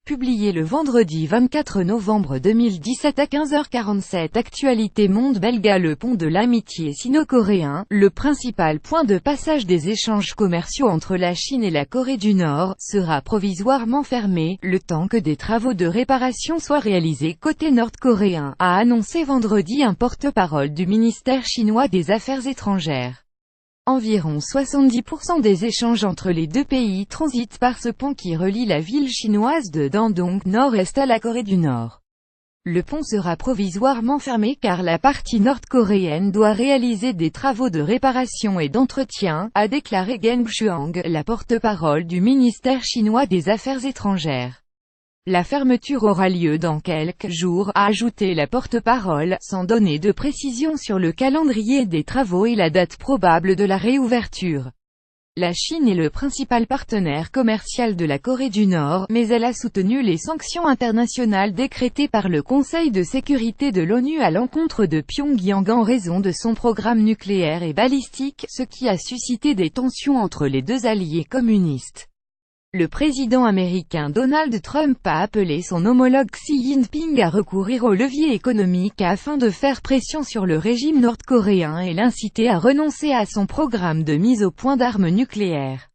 Publié le vendredi 24 novembre 2017 à 15h47. Actualité Monde belga. Le pont de l'amitié sino-coréen, le principal point de passage des échanges commerciaux entre la Chine et la Corée du Nord, sera provisoirement fermé, le temps que des travaux de réparation soient réalisés côté nord-coréen, a annoncé vendredi un porte-parole du ministère chinois des Affaires étrangères. Environ 70% des échanges entre les deux pays transitent par ce pont qui relie la ville chinoise de Dandong, nord-est à la Corée du Nord. Le pont sera provisoirement fermé car la partie nord-coréenne doit réaliser des travaux de réparation et d'entretien, a déclaré Geng Shuang, la porte-parole du ministère chinois des Affaires étrangères. La fermeture aura lieu dans quelques jours, a ajouté la porte-parole, sans donner de précision sur le calendrier des travaux et la date probable de la réouverture. La Chine est le principal partenaire commercial de la Corée du Nord, mais elle a soutenu les sanctions internationales décrétées par le Conseil de sécurité de l'ONU à l'encontre de Pyongyang en raison de son programme nucléaire et balistique, ce qui a suscité des tensions entre les deux alliés communistes. Le président américain Donald Trump a appelé son homologue Xi Jinping à recourir au levier économique afin de faire pression sur le régime nord-coréen et l'inciter à renoncer à son programme de mise au point d'armes nucléaires.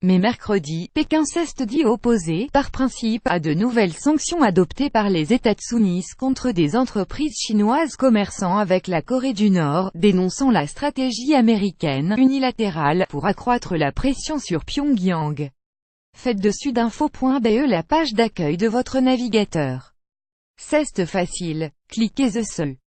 Mais mercredi, Pékin s'est dit opposé, par principe, à de nouvelles sanctions adoptées par les États-Unis contre des entreprises chinoises commerçant avec la Corée du Nord, dénonçant la stratégie américaine unilatérale pour accroître la pression sur Pyongyang. Faites de sudinfo.be la page d'accueil de votre navigateur. C'est facile, cliquez dessus.